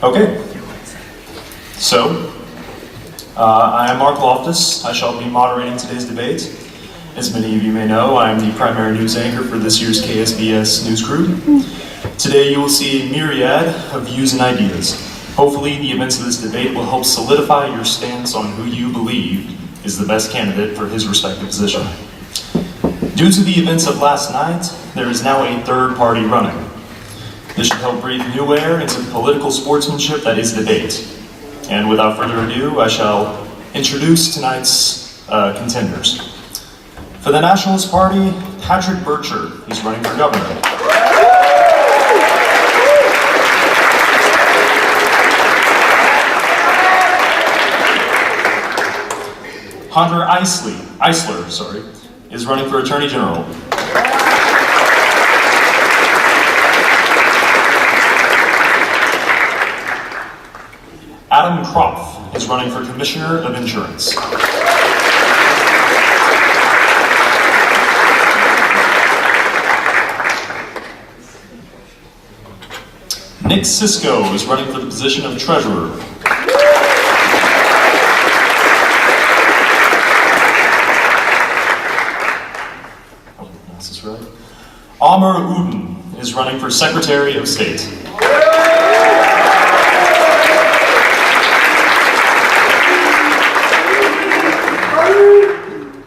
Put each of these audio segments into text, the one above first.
Okay. So, I am Mark Loftus. I shall be moderating today's debate. As many of you may know, I am the primary news anchor for this year's KSBS News Crew. Today you will see a myriad of views and ideas. Hopefully the events of this debate will help solidify your stance on who you believe is the best candidate for his respective position. Due to the events of last night, there is now a third party running. This should help breathe new air into the political sportsmanship that is debate. And without further ado, I shall introduce tonight's contenders. For the Nationalist Party, Patrick Bircher is running for governor. Hunter Eisler, is running for Attorney General. Adam Kropf is running for Commissioner of Insurance. Nick Sisko is running for the position of Treasurer. Oh, is this right? Amr Uden is running for Secretary of State.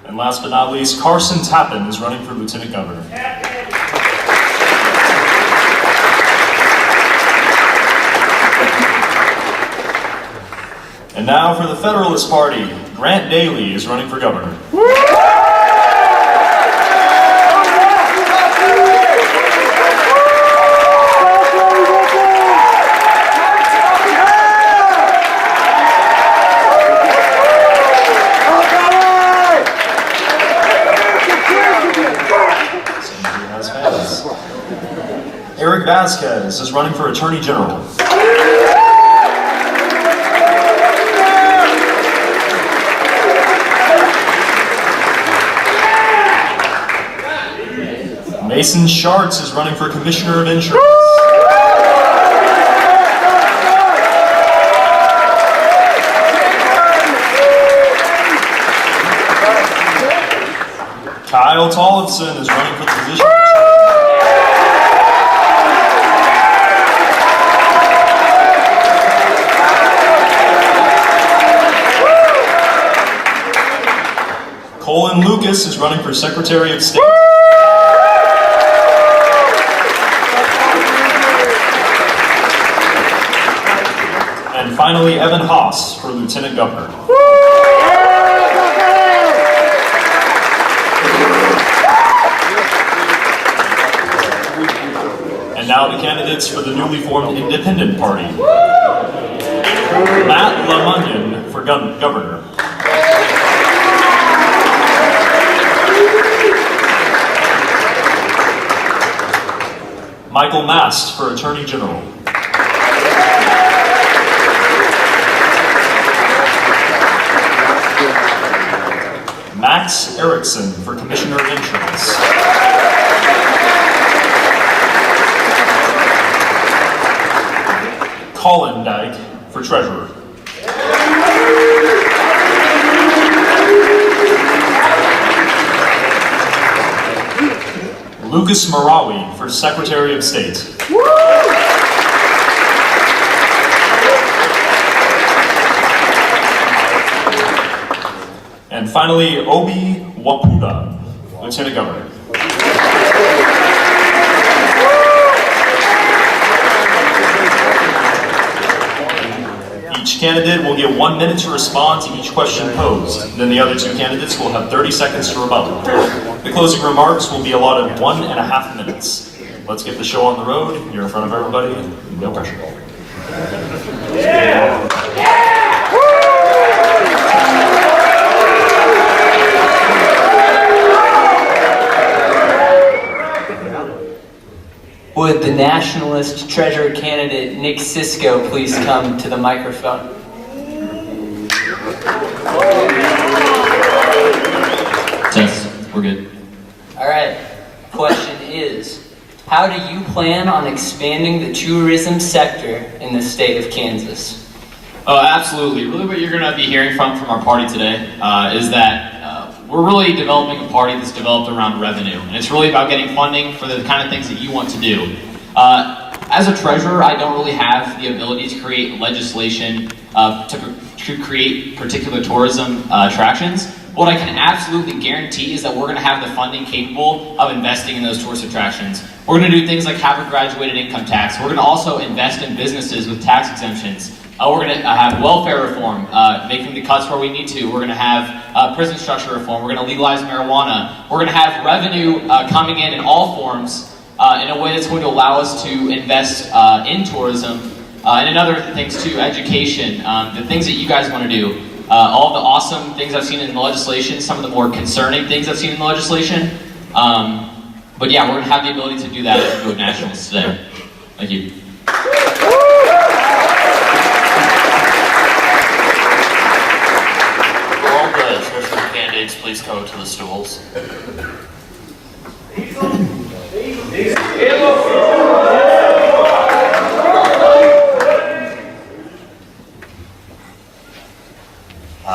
And last but not least, Carson Tappan is running for Lieutenant Governor. And now for the Federalist Party, Grant Daly is running for governor. Eric Vasquez is running for Attorney General. Mason Schartz is running for Commissioner of Insurance. Kyle Tollefson is running for the position of Colin Lucas is running for Secretary of State. And finally, Evan Haas for Lieutenant Governor. And now the candidates for the newly formed Independent Party. Matt LaMunyon for Governor. Michael Mast for Attorney General. Max Erickson for Commissioner of Insurance. Colin Dyke for Treasurer. Lucas Marawi for Secretary of State. And finally, Obi Wapuda, Lieutenant Governor. Each candidate will get 1 minute to respond to each question posed. Then the other two candidates will have 30 seconds to rebuttal. The closing remarks will be allotted 1.5 minutes. Let's get the show on the road. You're in front of everybody. No pressure. Would the Nationalist Treasurer candidate Nick Sisko please come to the microphone? Test. We're good. All right. Question is, How do you plan on expanding the tourism sector in the state of Kansas? Oh, absolutely. Really what you're going to be hearing from our party today is that we're really developing a party that's developed around revenue. And it's really about getting funding for the kind of things that you want to do. As a treasurer, I don't really have the ability to create legislation to create particular tourism attractions. What I can absolutely guarantee is that we're going to have the funding capable of investing in those tourist attractions. We're going to do things like have a graduated income tax. We're going to also invest in businesses with tax exemptions. We're going to have welfare reform, making the cuts where we need to. We're going to have prison structure reform. We're going to legalize marijuana. We're going to have revenue coming in all forms in a way that's going to allow us to invest in tourism and in other things too, education, the things that you guys want to do. All the awesome things I've seen in the legislation, some of the more concerning things I've seen in the legislation. But yeah, we're going to have the ability to do that as we go nationalists today. Thank you. Will all the treasurer candidates please come to the stools?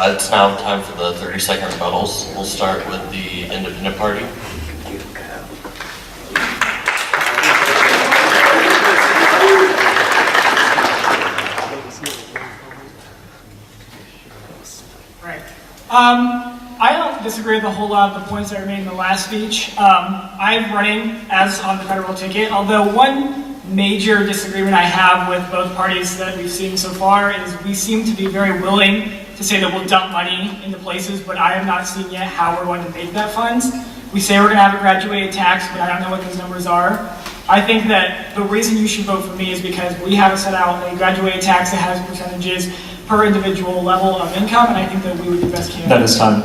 It's now time for the 30-second rebuttals. We'll start with the independent party. Right. I don't disagree with a whole lot of the points that were made in the last speech. I'm running as on the federal ticket, although one major disagreement I have with both parties that we've seen so far is we seem to be very willing to say that we'll dump money into places, but I have not seen yet how we're going to make that funds. We say we're going to have a graduated tax, but I don't know what those numbers are. I think that the reason you should vote for me is because we have set out a graduated tax that has percentages per individual level of income, and I think that we would be best candidate. That is time.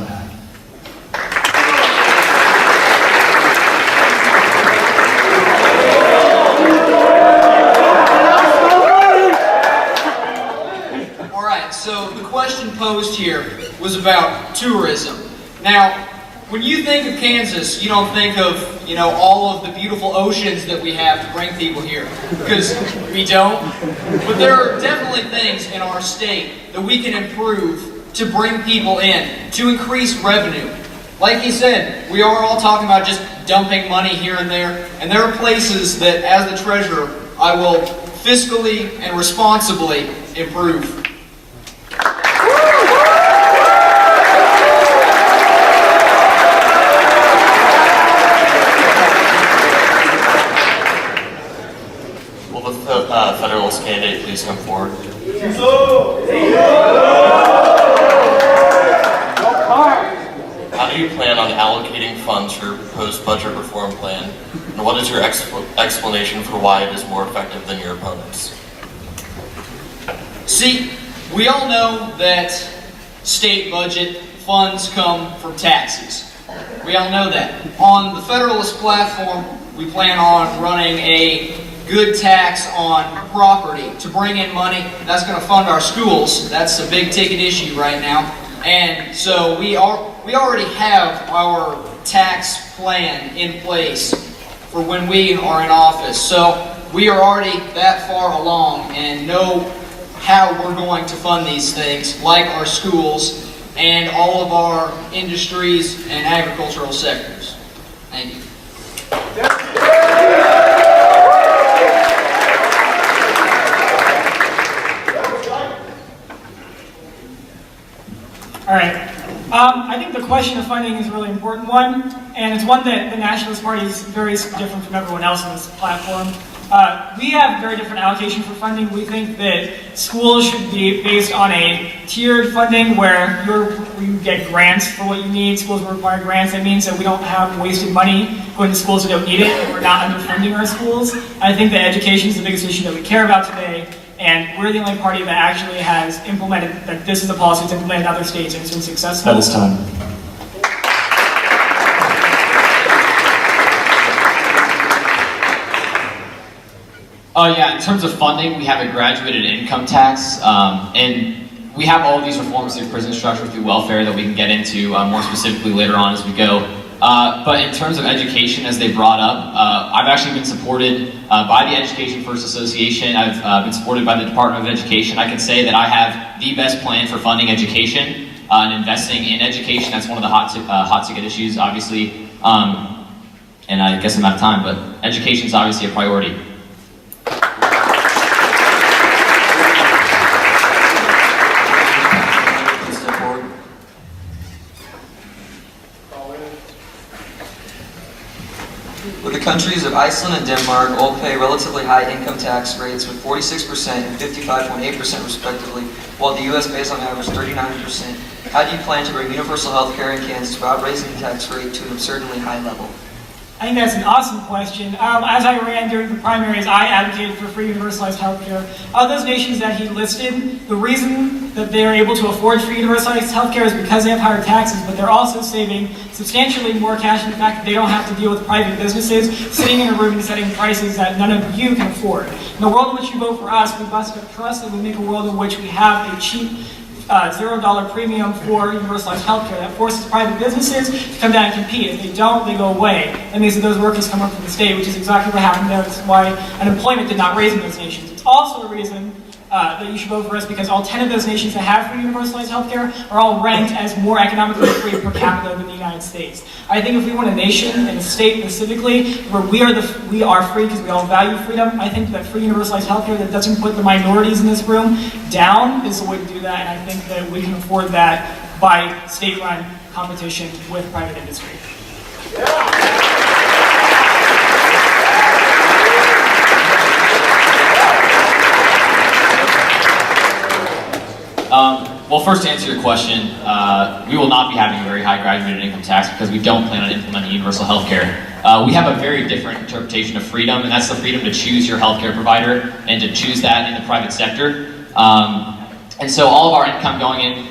All right, so the question posed here was about tourism. Now, when you think of Kansas, you don't think of, all of the beautiful oceans that we have to bring people here, because we don't. But there are definitely things in our state that we can improve to bring people in, to increase revenue. Like he said, we are all talking about just dumping money here and there are places that, as the treasurer, I will fiscally and responsibly improve. Will the Federalist candidate please come forward? How do you plan on allocating funds for your proposed budget reform plan? And what is your explanation for why it is more effective than your opponents? See, we all know that state budget funds come from taxes. We all know that. On the Federalist platform, we plan on running a good tax on property to bring in money that's going to fund our schools. That's a big ticket issue right now. And so we already have our tax plan in place for when we are in office. So we are already that far along and know how we're going to fund these things, like our schools and all of our industries and agricultural sectors. Thank you. All right. I think the question of funding is a really important one, and it's one that the Nationalist Party is very different from everyone else on this platform. We have very different allocation for funding. We think that schools should be based on a tiered funding where you get grants for what you need. Schools will require grants. That means that we don't have wasted money going to schools that don't need it, and we're not underfunding our schools. I think that education is the biggest issue that we care about today. And we're the only party that actually has implemented, that this is a policy that's implemented in other states and it's been successful. That is time. Yeah, in terms of funding, we have a graduated income tax, and we have all of these reforms through prison structure, through welfare that we can get into more specifically later on as we go. But in terms of education, as they brought up, I've actually been supported by the Education First Association. I've been supported by the Department of Education. I can say that I have the best plan for funding education and investing in education. That's one of the hot ticket issues, obviously. And I guess I'm out of time, but education is obviously a priority. Please step forward. Would the countries of Iceland and Denmark all pay relatively high income tax rates with 46% and 55.8% respectively, while the U.S. pays on average 39%? How do you plan to bring universal health care in Kansas without raising the tax rate to an absurdly high level? I think that's an awesome question. As I ran during the primaries, I advocated for free universalized healthcare. Of those nations that he listed, the reason that they're able to afford free universalized healthcare is because they have higher taxes, but they're also saving substantially more cash in the fact that they don't have to deal with private businesses sitting in a room and setting prices that none of you can afford. In the world in which you vote for us, we must have trust that we make a world in which we have a cheap $0 premium for universalized healthcare that forces private businesses to come down and compete. If they don't, they go away. That means that those workers come up from the state, which is exactly what happened there. That's why unemployment did not raise in those nations. It's also the reason that you should vote for us, because all 10 of those nations that have free universalized healthcare are all ranked as more economically free per capita than the United States. I think if we want a nation and a state specifically where we are free because we all value freedom, I think that free universalized healthcare that doesn't put the minorities in this room down is the way to do that, and I think that we can afford that by state-run competition with private industry. Well, first to answer your question, we will not be having a very high graduated income tax because we don't plan on implementing universal health care. We have a very different interpretation of freedom, and that's the freedom to choose your healthcare provider and to choose that in the private sector. And so all of our income going in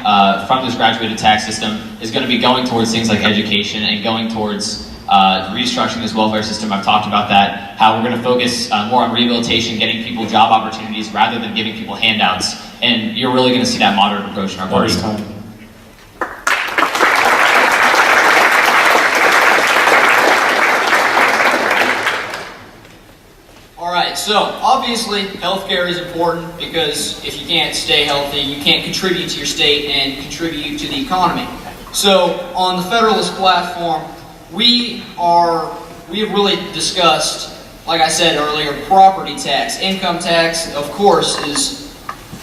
from this graduated tax system is going to be going towards things like education and going towards restructuring this welfare system. I've talked about that, how we're going to focus more on rehabilitation, getting people job opportunities rather than giving people handouts. And you're really going to see that moderate approach in our party. All right, so obviously healthcare is important because if you can't stay healthy, you can't contribute to your state and contribute to the economy. So on the Federalist platform, we have really discussed, like I said earlier, property tax. Income tax, of course, is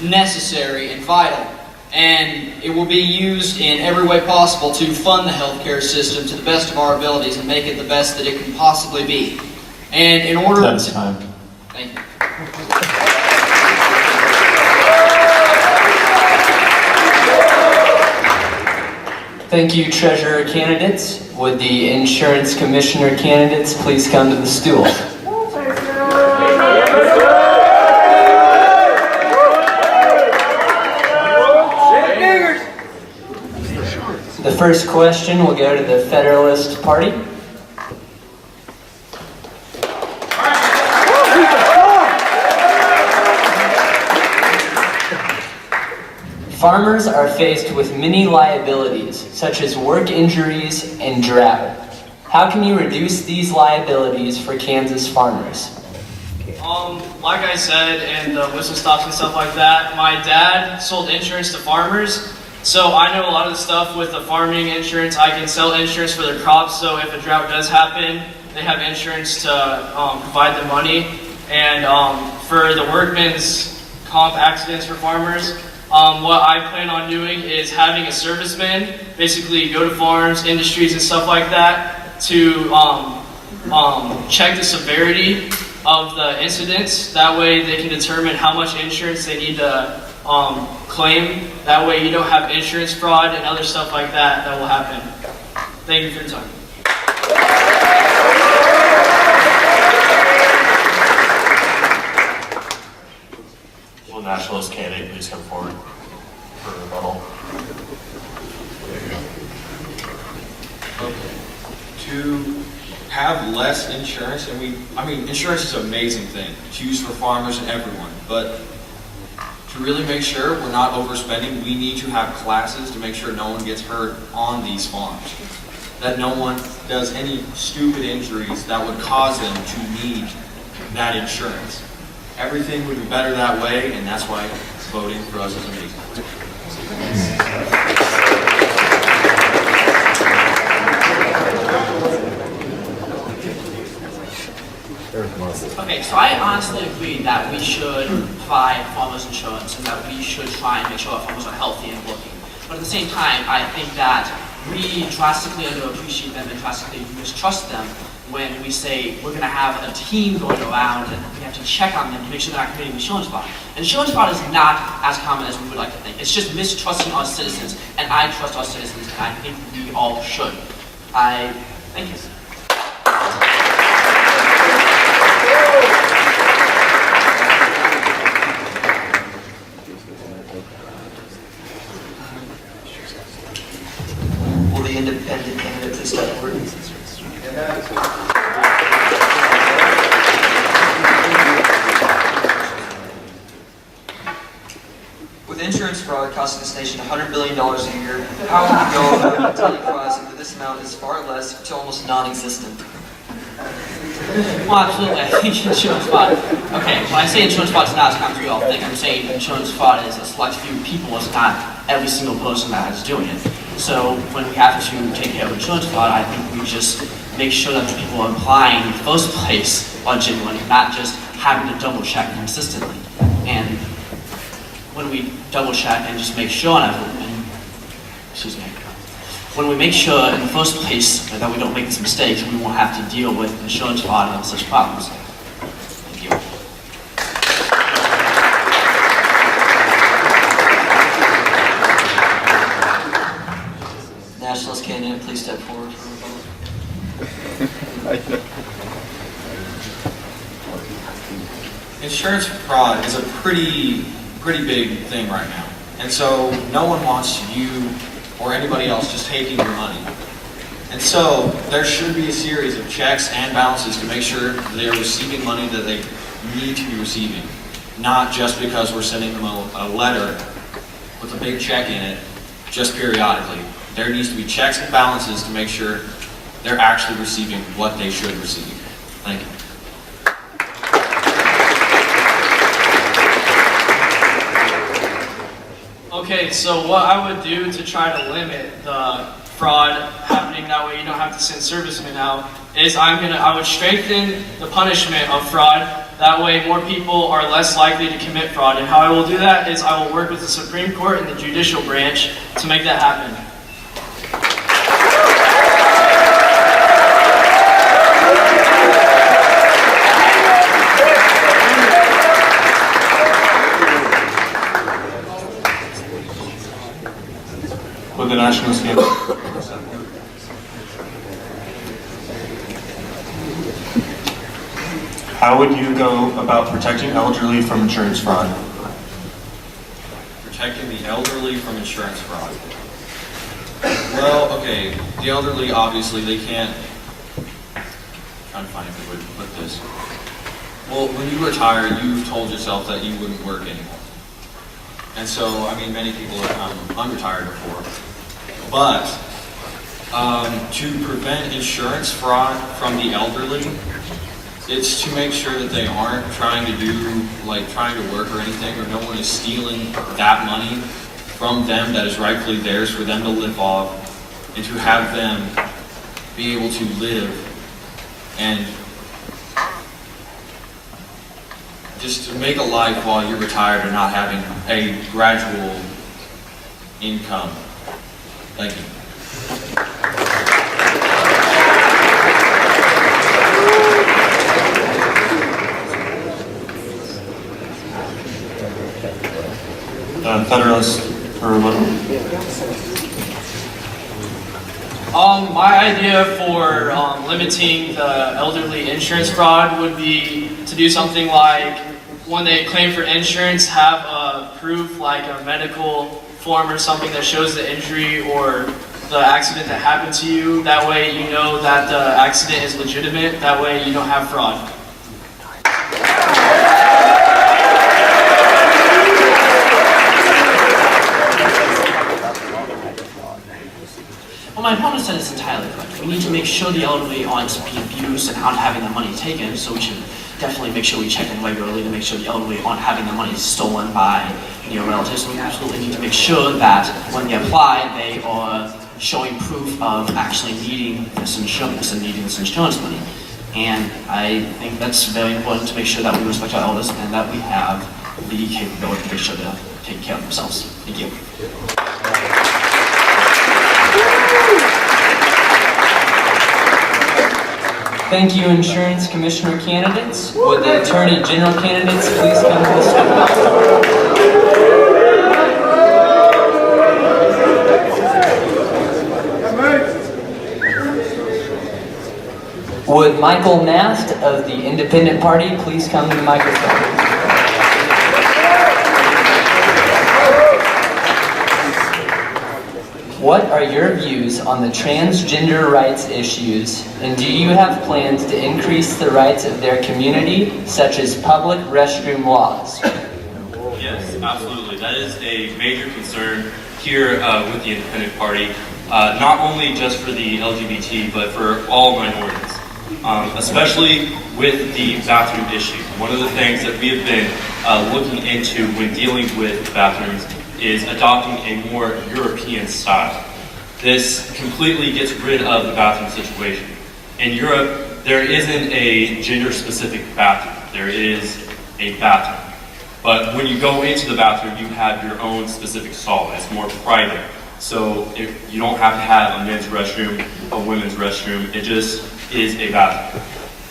necessary and vital, and it will be used in every way possible to fund the healthcare system to the best of our abilities and make it the best that it can possibly be. And in order That's time. Thank you. Thank you, treasurer candidates. Would the insurance commissioner candidates please come to the stool? The first question will go to the Federalist Party. Farmers are faced with many liabilities, such as work injuries and drought. How can you reduce these liabilities for Kansas farmers? Like I said, and the whistle stops and stuff like that, my dad sold insurance to farmers, so I know a lot of the stuff with the farming insurance. I can sell insurance for their crops, so if a drought does happen, they have insurance to provide the money. And for the workman's comp accidents for farmers, what I plan on doing is having a serviceman basically go to farms, industries, and stuff like that to check the severity of the incidents. That way they can determine how much insurance they need to claim. That way you don't have insurance fraud and other stuff like that that will happen. Thank you for your time. Will the nationalist candidate please come forward for a rebuttal? To have less insurance, and insurance is an amazing thing. It's used for farmers and everyone, but to really make sure we're not overspending, we need to have classes to make sure no one gets hurt on these farms. that no one does any stupid injuries that would cause them to need that insurance. Everything would be better that way, and that's why voting for us is amazing. Okay, so I honestly agree that we should provide farmers insurance and that we should try and make sure our farmers are healthy and working. But at the same time, I think that we drastically underappreciate them and drastically mistrust them when we say we're going to have a team going around and we have to check on them to make sure they're not committing insurance fraud. Insurance fraud is not as common as we would like to think. It's just mistrusting our citizens, and I trust our citizens, and I think we all should. Thank you. Will the independent candidate please step forward? With insurance fraud costing this nation $100 billion a year, how will you go about televising that this amount is far less to almost non-existent? Well, absolutely. I think insurance fraud. Okay, when I say insurance fraud is not as common as we all think, I'm saying insurance fraud is a select few people. It's not every single person that is doing it. So when we have to take care of insurance fraud, I think we just make sure that the people are applying in the first place are genuine, not just having to double check consistently. And when we double check and just make sure, when we make sure in the first place that we don't make these mistakes, we won't have to deal with insurance fraud and such problems. Thank you. Nationalist candidate, please step forward for rebuttal. Insurance fraud is a pretty big thing right now. And so no one wants you or anybody else just taking your money. And so there should be a series of checks and balances to make sure they are receiving money that they need to be receiving. Not just because we're sending them a letter with a big check in it, just periodically. There needs to be checks and balances to make sure they're actually receiving what they should receive. Thank you. Okay, so what I would do to try to limit the fraud happening, that way you don't have to send servicemen out, is I would strengthen the punishment of fraud. That way more people are less likely to commit fraud. And how I will do that is I will work with the Supreme Court and the judicial branch to make that happen. With the national scandal. How would you go about protecting elderly from insurance fraud? Protecting the elderly from insurance fraud. Well, okay, the elderly, obviously, they can't... I'm trying to find a good way to put this. Well, when you retire, you've told yourself that you wouldn't work anymore. And so, I mean, many people have unretired before. But to prevent insurance fraud from the elderly, it's to make sure that they aren't trying to work or anything, or no one is stealing that money from them that is rightfully theirs for them to live off, and to have them be able to live and just to make a life while you're retired and not having a gradual income. Thank you. Federalist for rebuttal. My idea for limiting the elderly insurance fraud would be to do something like, when they claim for insurance, have a proof like a medical form or something that shows the injury or the accident that happened to you. That way you know that the accident is legitimate. That way you don't have fraud. Well, my opponent said it's entirely correct. we need to make sure the elderly aren't being abused and aren't having their money taken, so we should definitely make sure we check in regularly to make sure the elderly aren't having their money stolen by near relatives. We absolutely need to make sure that when they apply, they are showing proof of actually needing this insurance and needing this insurance money. And I think that's very important to make sure that we respect our elders and that we have the capability to make sure they're taking care of themselves. Thank you. Thank you, Insurance Commissioner candidates. Would the Attorney General candidates please come to the stage? Would Michael Nast of the Independent Party please come to the microphone? What are your views on the transgender rights issues, and do you have plans to increase the rights of their community, such as public restroom laws? Yes, absolutely. That is a major concern here with the Independent Party, not only just for the LGBT, but for all minorities. Especially with the bathroom issue. One of the things that we have been looking into when dealing with bathrooms is adopting a more European style. This completely gets rid of the bathroom situation. In Europe, there isn't a gender-specific bathroom. There is a bathroom. But when you go into the bathroom, you have your own specific stall. It's more private. So you don't have to have a men's restroom, a women's restroom. It just is a bathroom.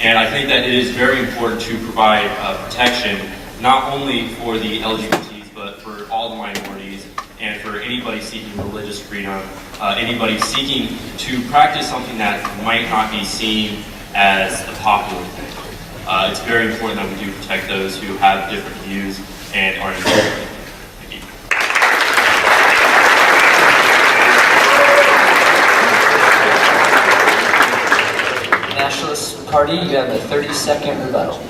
And I think that it is very important to provide protection, not only for the LGBTs, but for all the minorities, and for anybody seeking religious freedom, anybody seeking to practice something that might not be seen as a popular thing. It's very important that we do protect those who have different views and are involved. Thank you. Nationalist Party, you have a 30-second rebuttal.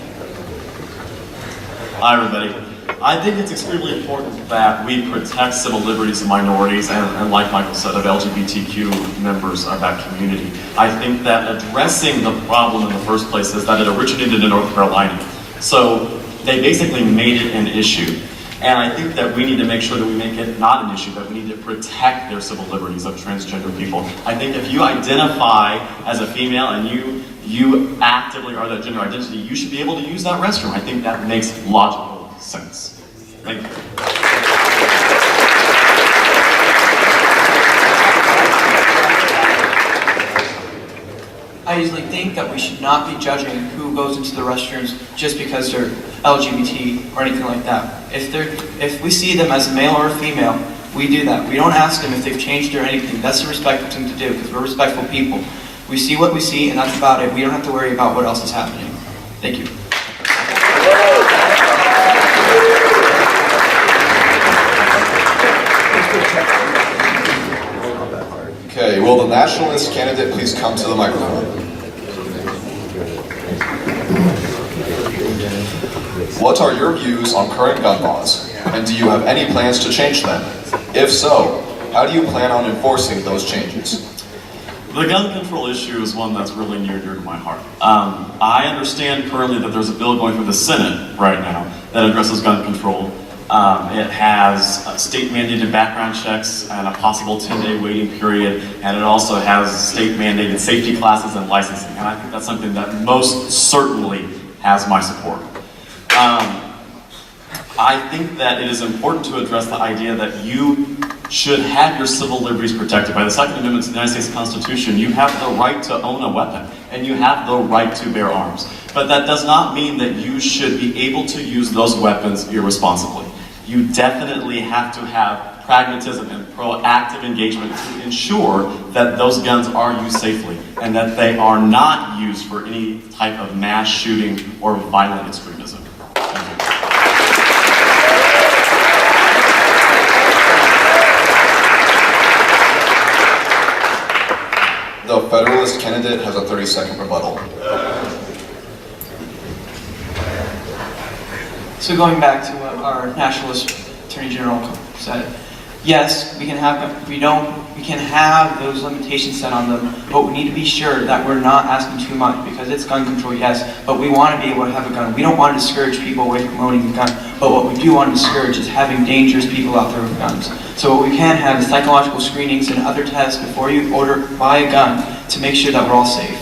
Hi, everybody. I think it's extremely important that we protect civil liberties of minorities and like Michael said, of LGBTQ members of that community. I think that addressing the problem in the first place is that it originated in North Carolina. So they basically made it an issue. And I think that we need to make sure that we make it not an issue, that we need to protect their civil liberties of transgender people. I think if you identify as a female and you actively are that gender identity, you should be able to use that restroom. I think that makes logical sense. Thank you. I usually think that we should not be judging who goes into the restrooms just because they're LGBT or anything like that. If we see them as a male or a female, we do that. We don't ask them if they've changed or anything. That's a respectful thing to do because we're respectful people. We see what we see and that's about it. We don't have to worry about what else is happening. Thank you. Okay, will the nationalist candidate please come to the microphone? What are your views on current gun laws, and do you have any plans to change them? If so, how do you plan on enforcing those changes? The gun control issue is one that's really near and dear to my heart. I understand currently that there's a bill going through the Senate right now that addresses gun control. It has state-mandated background checks and a possible 10-day waiting period, and it also has state-mandated safety classes and licensing, and I think that's something that most certainly has my support. I think that it is important to address the idea that you should have your civil liberties protected. By the Second Amendment to the United States Constitution, you have the right to own a weapon, and you have the right to bear arms. But that does not mean that you should be able to use those weapons irresponsibly. You definitely have to have pragmatism and proactive engagement to ensure that those guns are used safely and that they are not used for any type of mass shooting or violent extremism. The Federalist candidate has a 30-second rebuttal. So going back to what our nationalist attorney general said, yes, we can have, we don't we can have those limitations set on them, but we need to be sure that we're not asking too much, because it's gun control, yes, but we want to be able to have a gun. We don't want to discourage people away from owning a gun, but what we do want to discourage is having dangerous people out there with guns. So what we can have is psychological screenings and other tests before you buy a gun to make sure that we're all safe.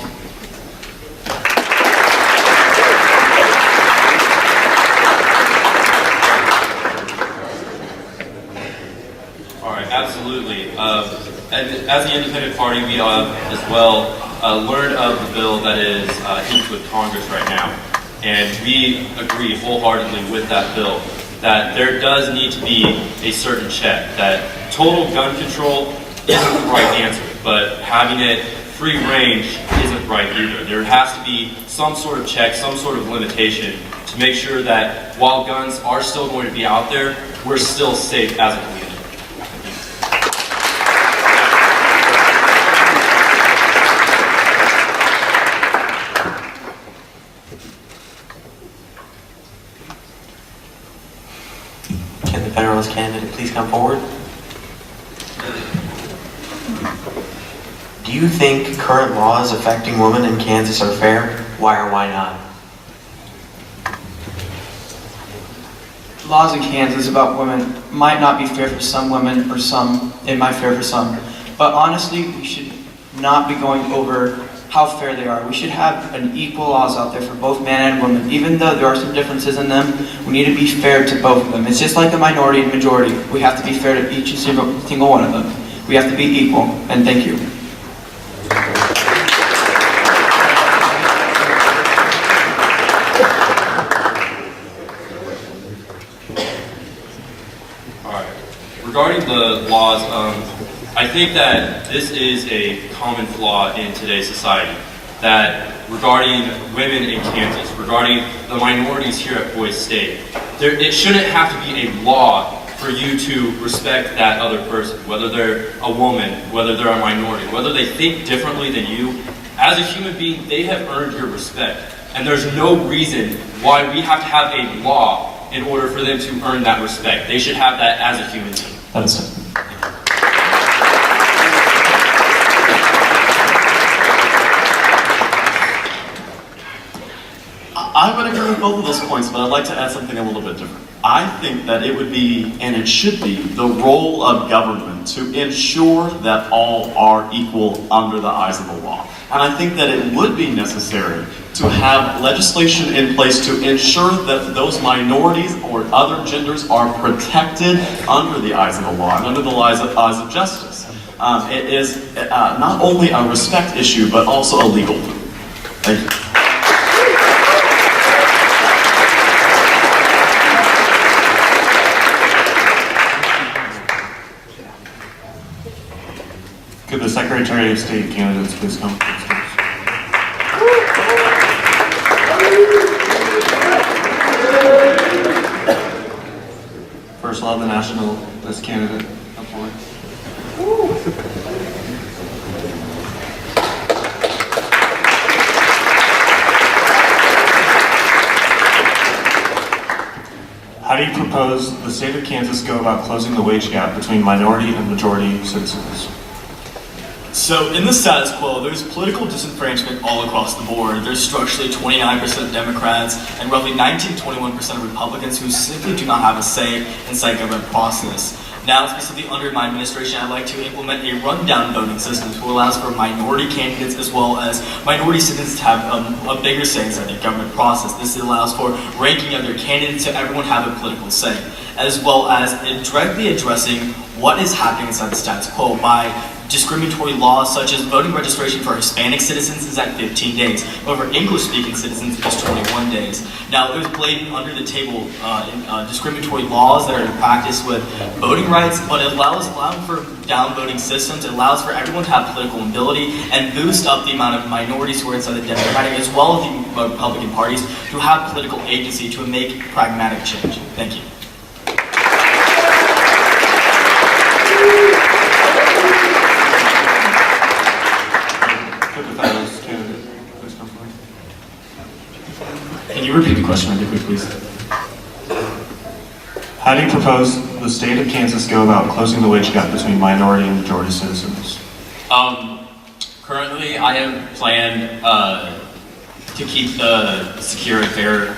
Absolutely. As the Independent Party, we as well learned of the bill that is in with Congress right now. And we agree wholeheartedly with that bill that there does need to be a certain check, that total gun control isn't the right answer, but having it free range isn't right either. There has to be some sort of check, some sort of limitation to make sure that while guns are still going to be out there, we're still safe as a community. Can the Federalist candidate please come forward? Do you think current laws affecting women in Kansas are fair? Why or why not? Laws in Kansas about women might not be fair for some women, or it might be fair for some. But honestly, we should not be going over how fair they are. We should have an equal laws out there for both man and woman. Even though there are some differences in them, we need to be fair to both of them. It's just like the minority and majority. We have to be fair to each and single one of them. We have to be equal, and thank you. Regarding the laws, I think that this is a common flaw in today's society. That regarding women in Kansas, regarding the minorities here at Boise State, it shouldn't have to be a law for you to respect that other person, whether they're a woman, whether they're a minority, whether they think differently than you. As a human being, they have earned your respect. And there's no reason why we have to have a law in order for them to earn that respect. They should have that as a human being. That is it. I would agree with both of those points, but I'd like to add something a little bit different. I think that it would be, and it should be, the role of government to ensure that all are equal under the eyes of the law. And I think that it would be necessary to have legislation in place to ensure that those minorities or other genders are protected under the eyes of the law and under the eyes of justice. It is not only a respect issue, but also a legal one. Thank you. Could the Secretary of State candidates please come to the stage? First Love, the National List candidate, come forward. How do you propose the state of Kansas go about closing the wage gap between minority and majority citizens? So in the status quo, there's political disenfranchisement all across the board. There's structurally 29% Democrats and roughly 19-21% of Republicans who simply do not have a say in state government process. Now, specifically under my administration, I'd like to implement a rundown voting system which allows for minority candidates as well as minority citizens to have a bigger say inside the government process. This allows for ranking of their candidates so everyone have a political say, as well as directly addressing what is happening inside the status quo by discriminatory laws such as voting registration for Hispanic citizens is at 15 days, but for English-speaking citizens it's 21 days. Now, there's blatant under-the-table discriminatory laws that are in practice with voting rights, but it allows for down-voting systems. It allows for everyone to have political mobility and boost up the amount of minorities who are inside the Democratic as well as the Republican parties to have political agency to make pragmatic change. Thank you. Can you repeat the question really quick, please? How How do you propose the state of Kansas go about closing the wage gap between minority and majority citizens? Currently, I have planned to keep the Secure and Fair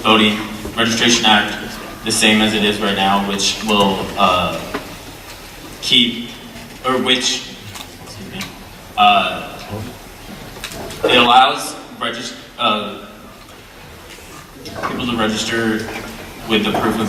Voting Registration Act the same as it is right now, which will it allows people to register with the proof of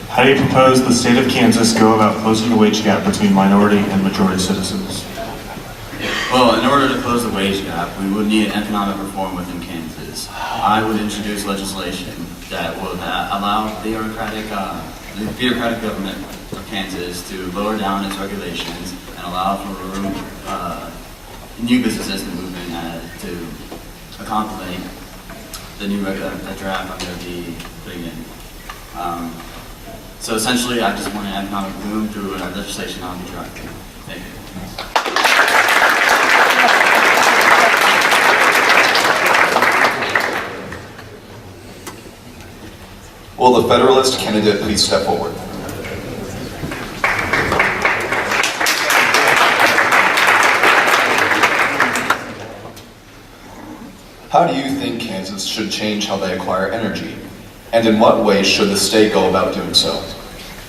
How do you propose the state of Kansas go about closing the wage gap between minority and majority citizens? Well, in order to close the wage gap, we would need economic reform within Kansas. I would introduce legislation that would allow the bureaucratic government of Kansas to lower down its regulations and allow for new businesses to move in to accommodate the new draft I'm going to be putting in. So essentially, I just want an economic boom through legislation I'll be drafting. Thank you. Will the Federalist candidate please step forward? How do you think Kansas should change how they acquire energy? And in what ways should the state go about doing so?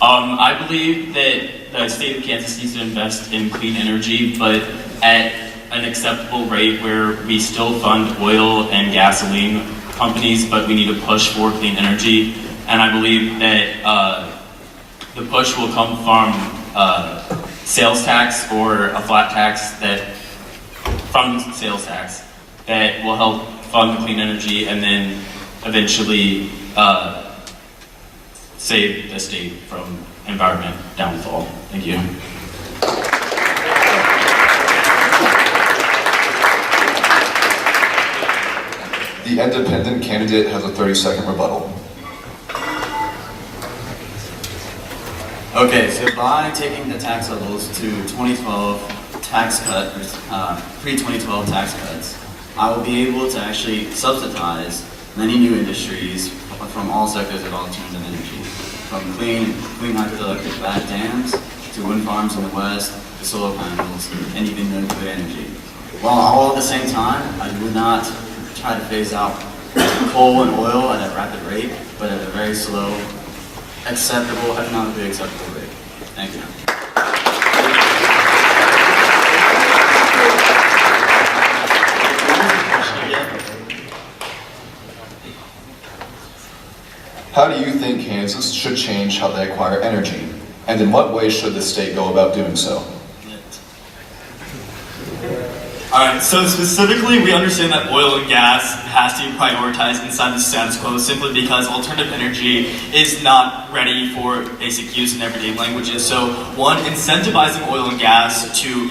I believe that the state of Kansas needs to invest in clean energy, but at an acceptable rate where we still fund oil and gasoline companies, but we need to push for clean energy. And I believe that the push will come from sales tax or a flat tax from sales tax that will help fund the clean energy and then eventually save the state from environment downfall. Thank you. The independent candidate has a 30-second rebuttal. Okay, so by taking the tax levels to 2012 pre-2012 tax cuts, I will be able to actually subsidize many new industries from all sectors of alternative energy, from clean hydroelectric dams to wind farms in the west, to solar panels, and even nuclear energy. While all at the same time, I would not try to phase out coal and oil at a rapid rate, but at a very slow, economically acceptable rate. Thank you. How do you think Kansas should change how they acquire energy? And in what ways should the state go about doing so? Alright, so specifically we understand that oil and gas has to be prioritized inside the status quo simply because alternative energy is not ready for basic use in everyday languages. So one, incentivizing oil and gas to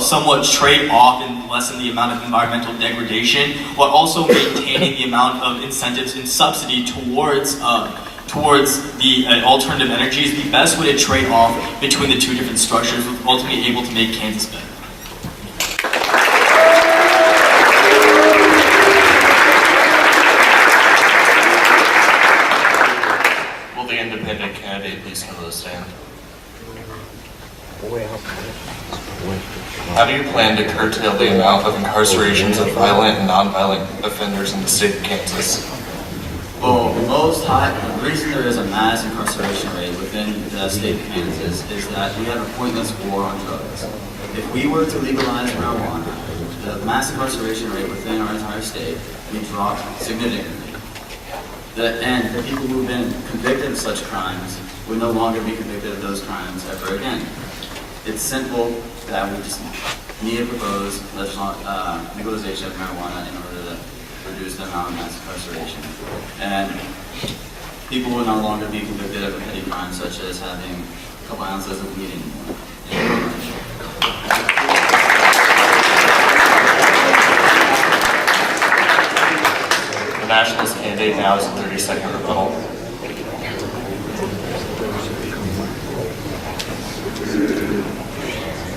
somewhat trade off and lessen the amount of environmental degradation, while also maintaining the amount of incentives and subsidy towards the alternative energies. The best way to trade off between the two different structures was ultimately able to make Kansas better. Will the independent candidate please come to the stand? How do you plan to curtail the amount of incarcerations of violent and non-violent offenders in the state of Kansas? Well, the reason there is a mass incarceration rate within the state of Kansas is that we have a pointless war on drugs. If we were to legalize marijuana, the mass incarceration rate within our entire state would drop significantly. And the people who have been convicted of such crimes would no longer be convicted of those crimes ever again. It's simple that we just need to propose legalization of marijuana in order to reduce the amount of mass incarceration. And people will no longer be convicted of a petty crime such as having a couple ounces of weed anymore. nationalist candidate now is a 30-second rebuttal.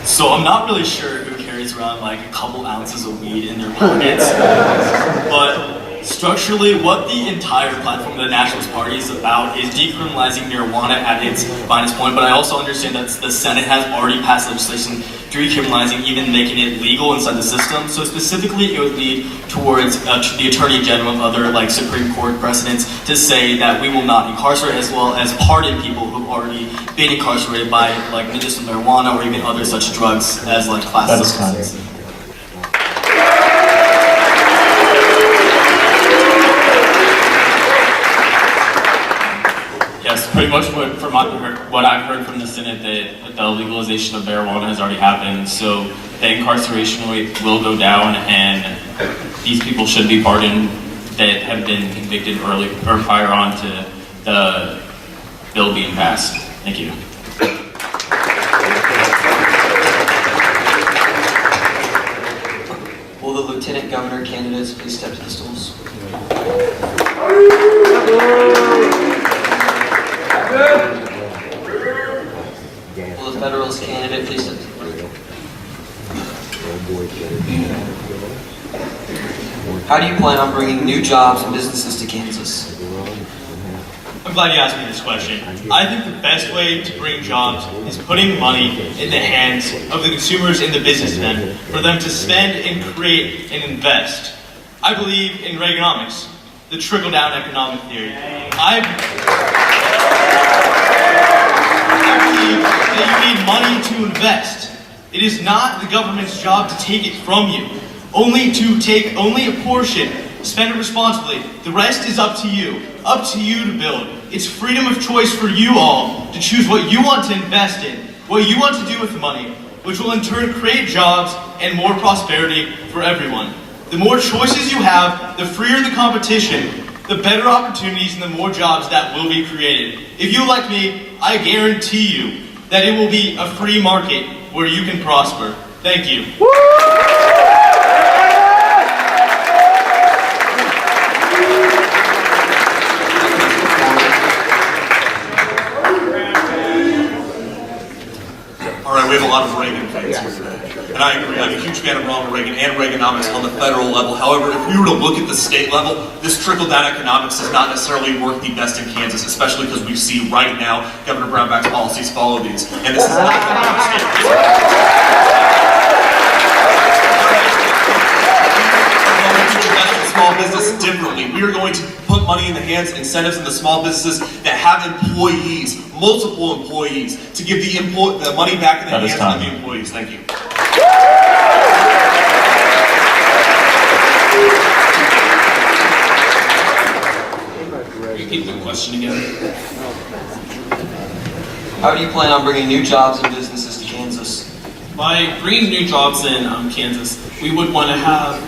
So I'm not really sure who carries around like a couple ounces of weed in their pockets, but structurally what the entire platform of the Nationalist Party is about is decriminalizing marijuana at its finest point, but I also understand that the Senate has already passed legislation decriminalizing, even making it legal inside the system. So specifically it would lead towards the Attorney General and other like Supreme Court precedents to say that we will not incarcerate as well as pardon people who've already been incarcerated by like medicinal marijuana or even other such drugs as like classes of substances. Yes, pretty much what I've heard from the Senate, that the legalization of marijuana has already happened, so the incarceration rate will go down and these people should be pardoned that have been convicted early or prior on to the bill being passed. Thank you. Will the Lieutenant Governor candidates please step to the stools? Will the Federalist candidate please step to the podium? How do you plan on bringing new jobs and businesses to Kansas? I'm glad you asked me this question. I think the best way to bring jobs is putting money in the hands of the consumers and the businessmen for them to spend and create and invest. I believe in Reaganomics, the trickle-down economic theory. I believe that you need money to invest. It is not the government's job to take it from you. Only a portion, spend it responsibly. The rest is up to you to build. It's freedom of choice for you all to choose what you want to invest in, what you want to do with the money, which will in turn create jobs and more prosperity for everyone. The more choices you have, the freer the competition, the better opportunities and the more jobs that will be created. If you like me, I guarantee you that it will be a free market where you can prosper. Thank you. All right, we have a lot of Reagan fans here today. And I agree, I'm a huge fan of Ronald Reagan and Reaganomics on the federal level. However, if we were to look at the state level, this trickle-down economics does not necessarily work the best in Kansas, especially because we see right now Governor Brownback's policies follow these. And this is not small business differently. We are going to put money in the hands, incentives in the small businesses that have employees, multiple employees, to give the money back in the hands of the employees. Thank you. Repeat the question again. How do you plan on bringing new jobs and businesses to Kansas? By bringing new jobs in Kansas, we would want to have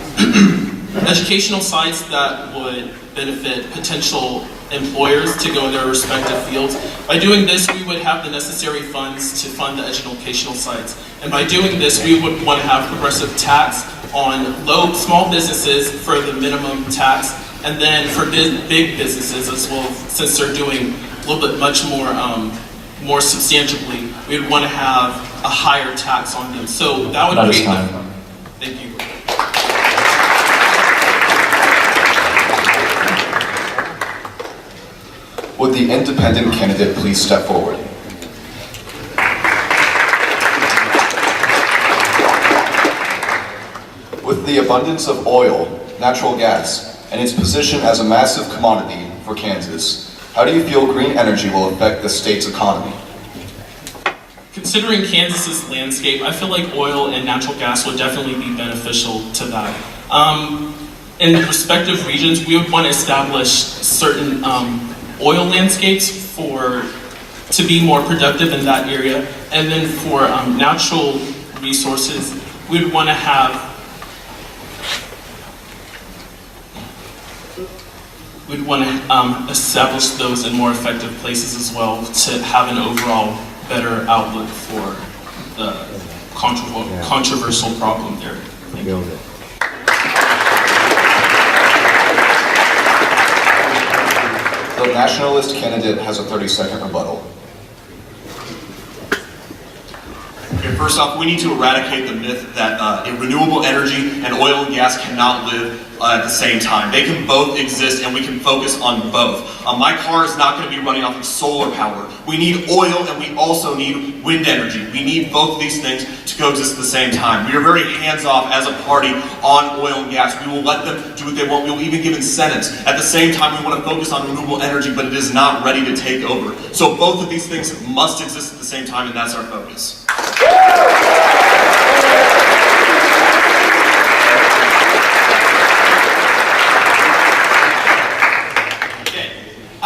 educational sites that would benefit potential employers to go in their respective fields. By doing this, we would have the necessary funds to fund the educational sites. And by doing this, we would want to have progressive tax on small businesses for the minimum tax, and then for big businesses as well, since they're doing a little bit much more substantially, we would want to have a higher tax on them. So that would create Thank you. Would the independent candidate please step forward? With the abundance of oil, natural gas, and its position as a massive commodity for Kansas, how do you feel green energy will affect the state's economy? Considering Kansas's landscape, I feel like oil and natural gas would definitely be beneficial to that. In the respective regions, we would want to establish certain oil landscapes to be more productive in that area, and then for natural resources, we would want to establish those in more effective places as well to have an overall better outlook for the controversial problem there. Thank you. The nationalist candidate has a 30-second rebuttal. Okay, first off, we need to eradicate the myth that renewable energy and oil and gas cannot live at the same time. They can both exist and we can focus on both. My car is not going to be running off of solar power. We need oil and we also need wind energy. We need both of these things to coexist at the same time. We are very hands-off as a party on oil and gas. We will let them do what they want. We will even give incentives. At the same time, we want to focus on renewable energy, but it is not ready to take over. So both of these things must exist at the same time, and that's our focus.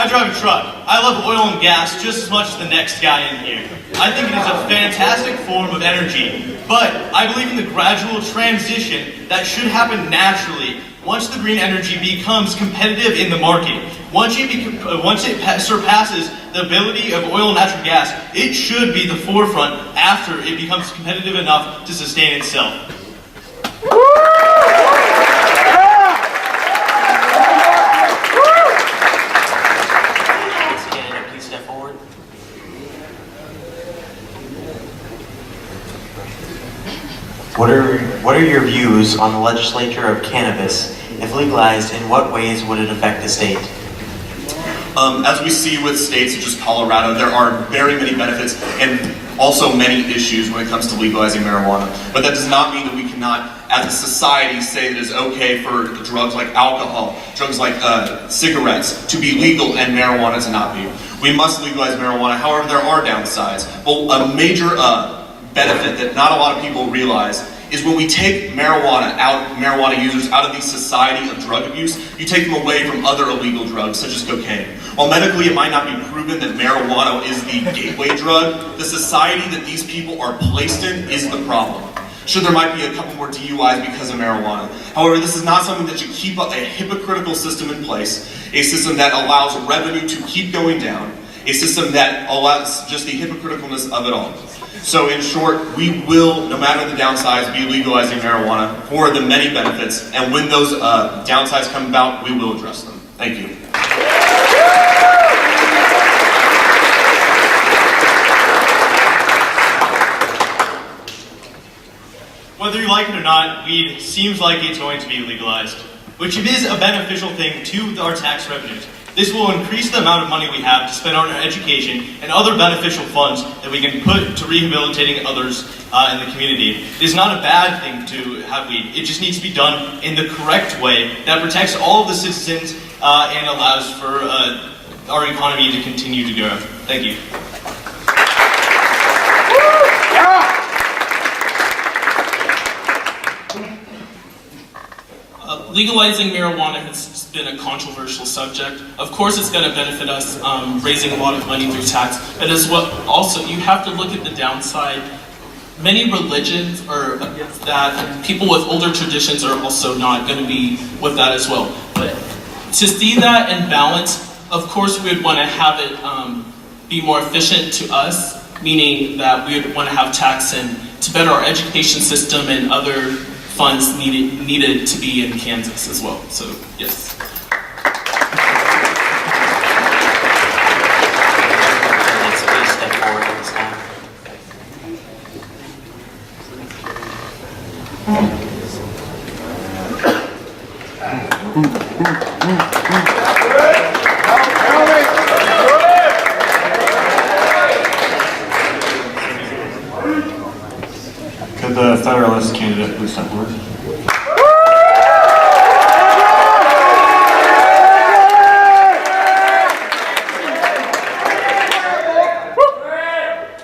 I drive a truck. I love oil and gas just as much as the next guy in here. I think it is a fantastic form of energy, but I believe in the gradual transition that should happen naturally once the green energy becomes competitive in the market. Once it surpasses the ability of oil and natural gas, it should be the forefront after it becomes competitive enough to sustain itself. What are your views on the legislature of cannabis? If legalized, in what ways would it affect the state? As we see with states such as Colorado, there are very many benefits and also many issues when it comes to legalizing marijuana. But that does not mean that we cannot, as a society, say that it is okay for drugs like alcohol, drugs like cigarettes to be legal and marijuana to not be. We must legalize marijuana. However, there are downsides. Well, a major benefit that not a lot of people realize is when we take marijuana users out of the society of drug abuse, you take them away from other illegal drugs such as cocaine. While medically it might not be proven that marijuana is the gateway drug, the society that these people are placed in is the problem. Sure, there might be a couple more DUIs because of marijuana. However, this is not something that should keep a hypocritical system in place, a system that allows revenue to keep going down, a system that allows just the hypocriticalness of it all. So in short, we will, no matter the downsides, be legalizing marijuana for the many benefits, and when those downsides come about, we will address them. Thank you. Whether you like it or not, weed seems like it's going to be legalized, which is a beneficial thing to our tax revenues. This will increase the amount of money we have to spend on our education and other beneficial funds that we can put to rehabilitating others in the community. It is not a bad thing to have weed. It just needs to be done in the correct way that protects all of the citizens and allows for our economy to continue to grow. Thank you. Legalizing marijuana has been a controversial subject. Of course it's going to benefit us, raising a lot of money through tax, but as well, also you have to look at the downside. Many religions are against that, and people with older traditions are also not going to be with that as well. But to see that in balance, of course we would want to have it be more efficient to us, meaning that we would want to have tax and to better our education system and other funds needed to be in Kansas as well. So, yes. Next, please step forward at this time. Could the Federalist candidate please step forward?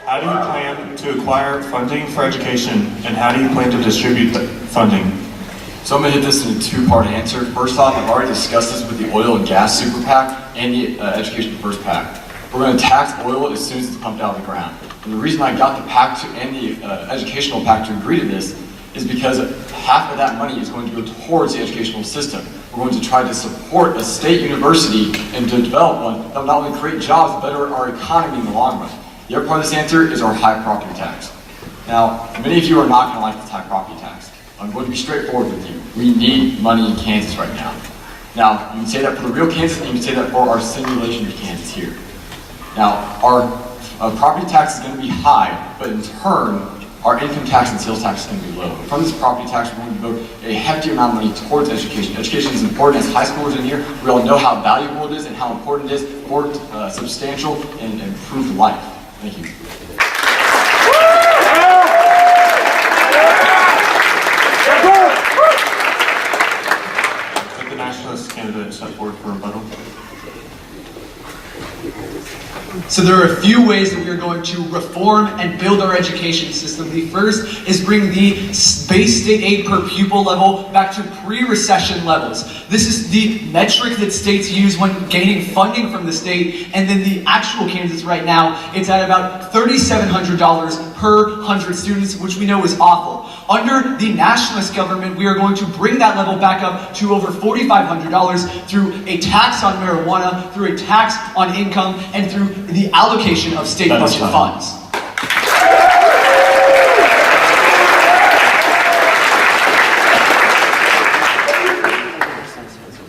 How do you plan to acquire funding for education, and how do you plan to distribute the funding? So I'm going to hit this in a two-part answer. First off, I've already discussed this with the oil and gas super PAC and the education first PAC. We're going to tax oil as soon as it's pumped out of the ground. And the reason I got the PAC to and the educational PAC to agree to this is because half of that money is going to go towards the educational system. We're going to try to support a state university and to develop one that will not only create jobs, but better our economy in the long run. The other part of this answer is our high property tax. Now, many of you are not going to like this high property tax. I'm going to be straightforward with you. We need money in Kansas right now. Now, you can say that for the real Kansas, and you can say that for our simulation of Kansas here. Now, our property tax is going to be high, but in turn, our income tax and sales tax is going to be low. From this property tax, we're going to devote a hefty amount of money towards education. Education is important. As high schoolers in here, we all know how valuable it is and how important it is for substantial and improved life. Thank you. Would the nationalist candidate step forward for rebuttal? So there are a few ways that we are going to reform and build our education system. The first is bring the base state aid per pupil level back to pre-recession levels. This is the metric that states use when gaining funding from the state, and then the actual Kansas right now, it's at about $3,700 per 100 students, which we know is awful. Under the nationalist government, we are going to bring that level back up to over $4,500 through a tax on marijuana, through a tax on income, and through the allocation of state budget funds.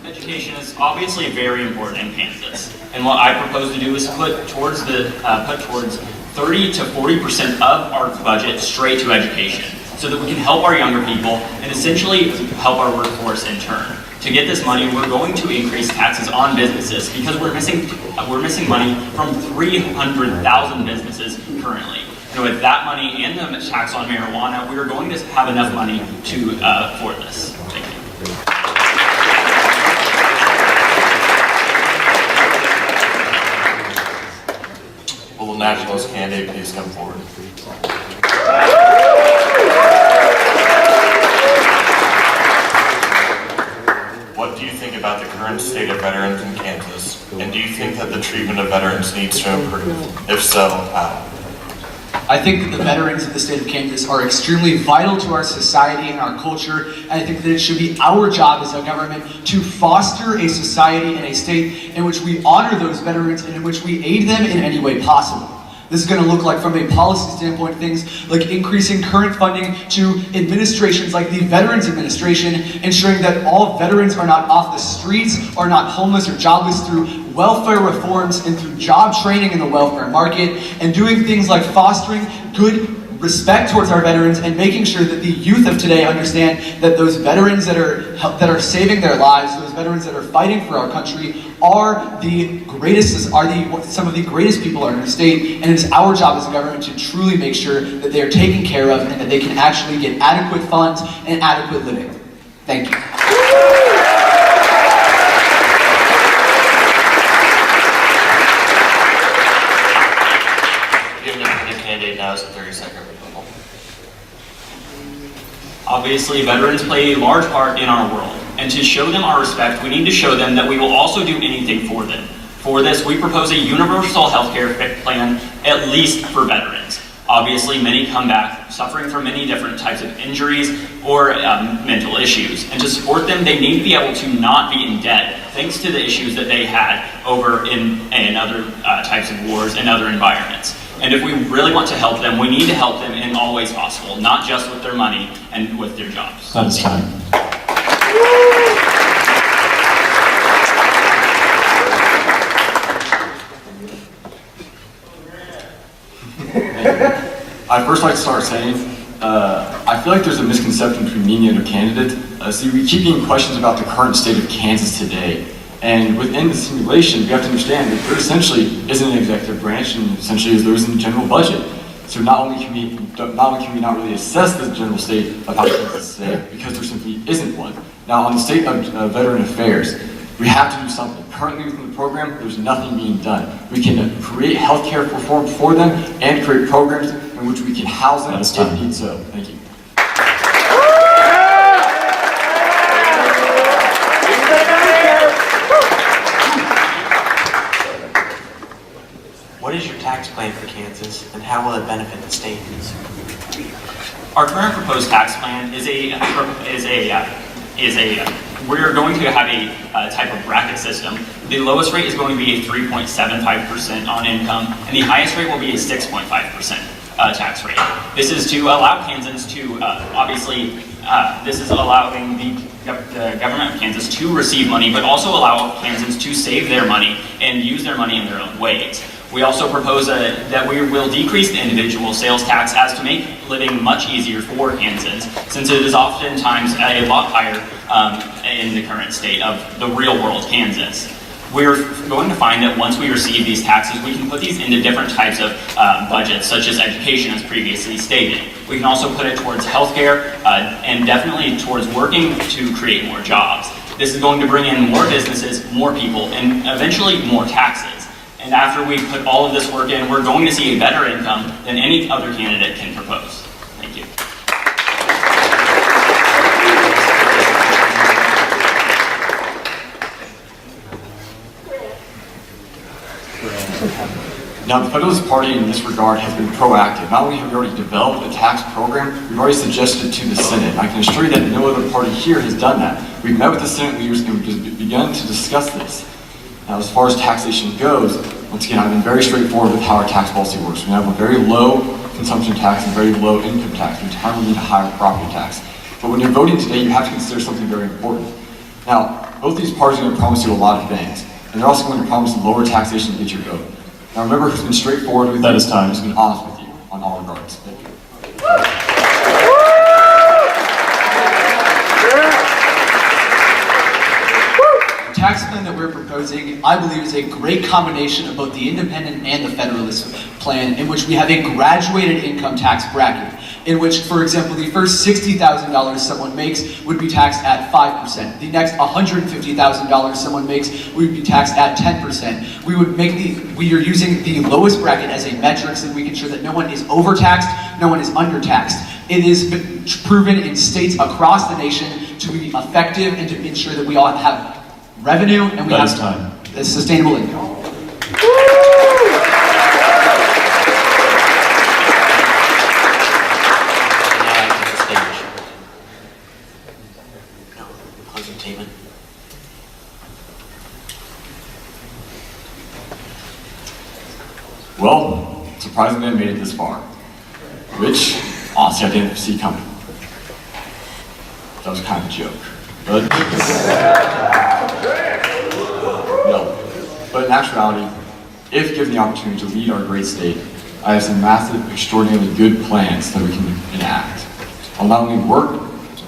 Education is obviously very important in Kansas, and what I propose to do is put towards 30 to 40% of our budget straight to education, so that we can help our younger people and essentially help our workforce in turn. To get this money, we're going to increase taxes on businesses because we're missing money from 300,000 businesses currently. And with that money and the tax on marijuana, we are going to have enough money to for this. Thank you. Will the nationalist candidate please come forward? What do you think about the current state of veterans in Kansas? And do you think that the treatment of veterans needs to improve? If so, how? I think that the veterans of the state of Kansas are extremely vital to our society and our culture, and I think that it should be our job as a government to foster a society and a state in which we honor those veterans and in which we aid them in any way possible. This is going to look like, from a policy standpoint, things like increasing current funding to administrations like the Veterans Administration, ensuring that all veterans are not off the streets, are not homeless or jobless, through welfare reforms and through job training in the welfare market, and doing things like fostering good respect towards our veterans and making sure that the youth of today understand that those veterans that are saving their lives, those veterans that are fighting for our country, are some of the greatest people in our state, and it is our job as a government to truly make sure that they are taken care of and that they can actually get adequate funds and adequate living. Thank you. Now is a 30-second rebuttal. Obviously, veterans play a large part in our world, and to show them our respect, we need to show them that we will also do anything for them. For this, we propose a universal health care plan, at least for veterans. Obviously, many come back suffering from many different types of injuries or mental issues, and to support them, they need to be able to not be in debt, thanks to the issues that they had over in other types of wars and other environments. And if we really want to help them, we need to help them in all ways possible, not just with their money and with their jobs. That is time. I'd first like to start saying, I feel like there's a misconception between me and the other candidate. See, we keep getting questions about the current state of Kansas today. And within the simulation, we have to understand that there essentially isn't an executive branch, and essentially there isn't a general budget. So not only can we not really assess the general state of how Kansas is today, because there simply isn't one. Now, on the state of veteran affairs, we have to do something. Currently within the program, there's nothing being done. We can create healthcare reform for them and create programs in which we can house them if need so. Thank you. What is your tax plan for Kansas, and how will it benefit the state? Our current proposed tax plan we're going to have a type of bracket system. The lowest rate is going to be a 3.75% on income, and the highest rate will be a 6.5% tax rate. This is to allow Kansans to, this is allowing the the government of Kansas to receive money, but also allow Kansans to save their money and use their money in their own ways. We also propose that we will decrease the individual sales tax as to make living much easier for Kansans, since it is oftentimes a lot higher in the current state of the real world Kansas. We're going to find that once we receive these taxes, we can put these into different types of budgets, such as education, as previously stated. We can also put it towards healthcare and definitely towards working to create more jobs. This is going to bring in more businesses, more people, and eventually more taxes. And after we put all of this work in, we're going to see a better income than any other candidate can propose. Thank you. Now, the Federalist Party in this regard has been proactive. Not only have we already developed a tax program, we've already suggested it to the Senate. And I can assure you that no other party here has done that. We've met with the Senate leaders and we've begun to discuss this. Now, as far as taxation goes, once again, I've been very straightforward with how our tax policy works. We have a very low consumption tax and very low income tax. We entirely need a higher property tax. But when you're voting today, you have to consider something very important. Now, both these parties are going to promise you a lot of things, and they're also going to promise lower taxation to get your vote. Now, remember who's been straightforward with you, who's been honest with you on all regards. Thank you. The tax plan that we're proposing, I believe, is a great combination of both the independent and the federalist plan, in which we have a graduated income tax bracket, in which, for example, the first $60,000 someone makes would be taxed at 5%. The next $150,000 someone makes would be taxed at 10%. We are using the lowest bracket as a metric so that we can ensure that no one is overtaxed, no one is undertaxed. It is proven in states across the nation to be effective and to ensure that we all have revenue and we have a sustainable income. Well, surprisingly, I made it this far, which honestly I didn't see coming. That was kind of a joke, but no. But in actuality, if given the opportunity to lead our great state, I have some massive, extraordinarily good plans that we can enact. I'll not only work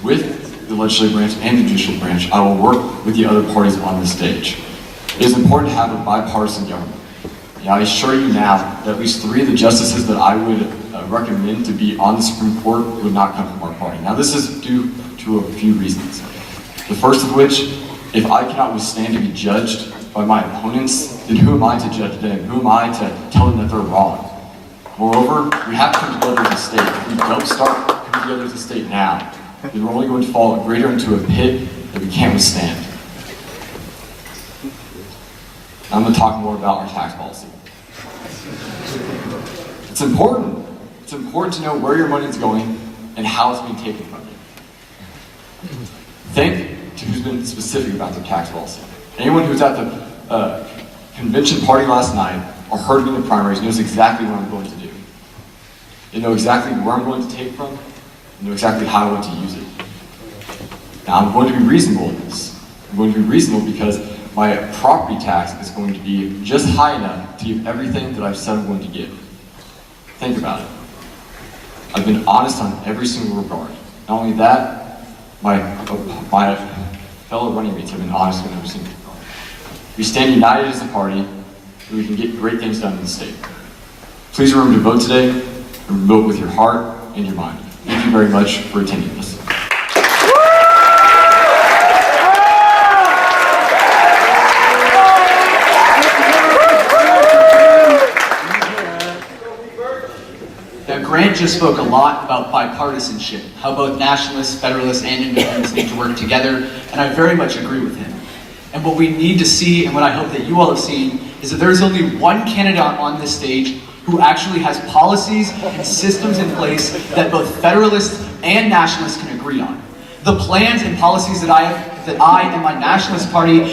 with the legislative branch and the judicial branch, I will work with the other parties on this stage. It is important to have a bipartisan government. I assure you now that at least 3 of the justices that I would recommend to be on the Supreme Court would not come from our party. Now, this is due to a few reasons. The first of which, if I cannot withstand to be judged by my opponents, then who am I to judge them? Who am I to tell them that they're wrong? Moreover, we have to come together as a state. If we don't start coming together as a state now, then we're only going to fall greater into a pit that we can't withstand. I'm going to talk more about our tax policy. It's important. It's important to know where your money is going and how it's being taken from you. Think to who's been specific about their tax policy. Anyone who's at the convention party last night or heard me in the primaries knows exactly what I'm going to do. They know exactly where I'm going to take from, and know exactly how I want to use it. Now, I'm going to be reasonable in this. I'm going to be reasonable because my property tax is going to be just high enough to give everything that I've said I'm going to give. Think about it. I've been honest on every single regard. Not only that, my fellow running mates have been honest on every single regard. We stand united as a party, and we can get great things done in the state. Please remember to vote today, and vote with your heart and your mind. Thank you very much for attending this. Grant just spoke a lot about bipartisanship, how both nationalists, federalists, and independents need to work together, and I very much agree with him. And what we need to see, and what I hope that you all have seen, is that there's only one candidate on this stage who actually has policies and systems in place that both federalists and nationalists can agree on. The plans and policies that I and my nationalist party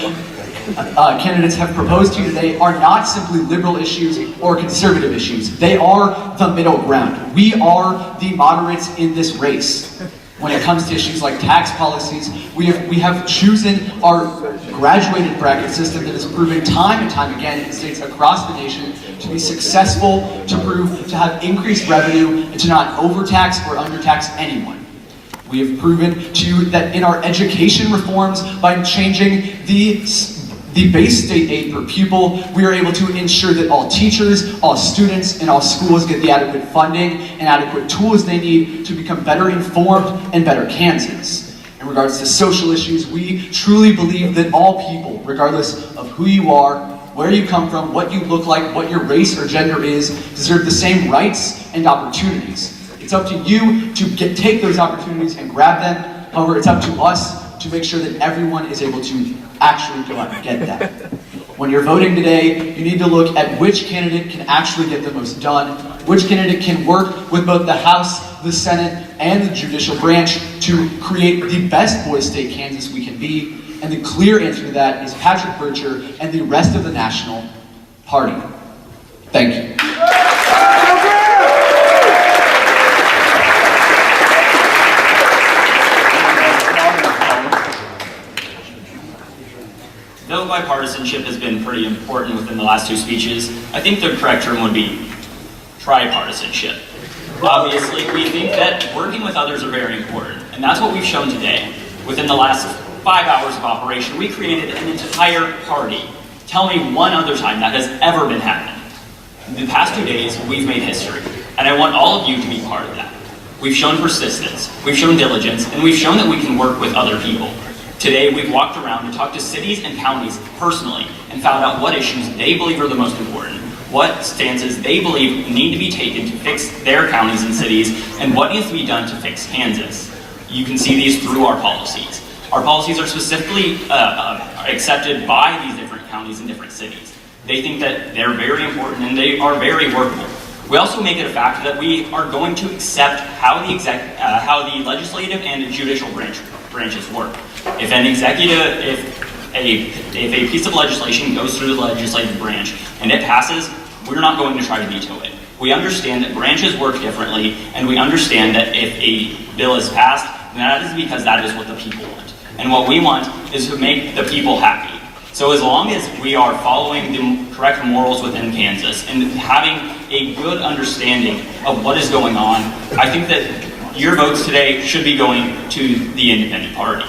candidates have proposed to you today are not simply liberal issues or conservative issues. They are the middle ground. We are the moderates in this race. When it comes to issues like tax policies, we have chosen our graduated bracket system that has proven time and time again in states across the nation to be successful, to have increased revenue, and to not overtax or undertax anyone. We have proven that in our education reforms, by changing the base state aid per pupil, we are able to ensure that all teachers, all students, and all schools get the adequate funding and adequate tools they need to become better informed and better Kansans. In regards to social issues, we truly believe that all people, regardless of who you are, where you come from, what you look like, what your race or gender is, deserve the same rights and opportunities. It's up to you to take those opportunities and grab them. However, it's up to us to make sure that everyone is able to actually go out and get that. When you're voting today, you need to look at which candidate can actually get the most done, which candidate can work with both the House, the Senate, and the judicial branch to create the best Boys State Kansas we can be. And the clear answer to that is Patrick Bircher and the rest of the National Party. Thank you. Though bipartisanship has been pretty important within the last two speeches, I think the correct term would be tripartisanship. Obviously, we think that working with others are very important, and that's what we've shown today. Within the last 5 hours of operation, we created an entire party. Tell me one other time that has ever been happening. In the past 2 days, we've made history, and I want all of you to be part of that. We've shown persistence, we've shown diligence, and we've shown that we can work with other people. Today, we've walked around and talked to cities and counties personally and found out what issues they believe are the most important, what stances they believe need to be taken to fix their counties and cities, and what needs to be done to fix Kansas. You can see these through our policies. Our policies are specifically accepted by these different counties and different cities. They think that they're very important and they are very workable. We also make it a fact that we are going to accept how the legislative and the judicial branches work. If a piece of legislation goes through the legislative branch and it passes, we're not going to try to veto it. We understand that branches work differently, and we understand that if a bill is passed, then that is because that is what the people want. And what we want is to make the people happy. So as long as we are following the correct morals within Kansas and having a good understanding of what is going on, I think that your votes today should be going to the independent party.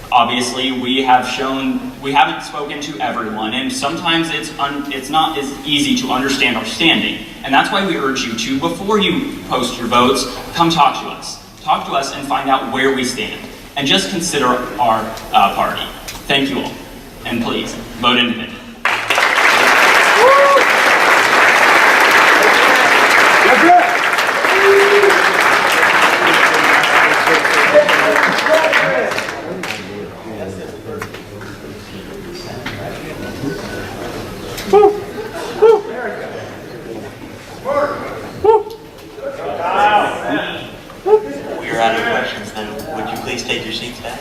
Obviously, we haven't spoken to everyone, and sometimes it's not as easy to understand our standing. And that's why we urge you to, before you post your votes, come talk to us. Talk to us and find out where we stand. And just consider our party. Thank you all. And please, vote independent. We're out of questions then. Would you please take your seats back?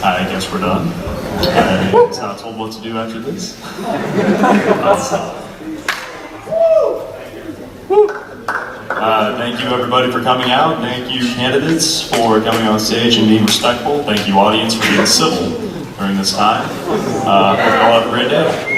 I guess we're done. I was not told what to do after this. Thank you everybody for coming out. Thank you candidates for coming on stage and being respectful. Thank you audience for being civil during this time. Hope you all have a great day.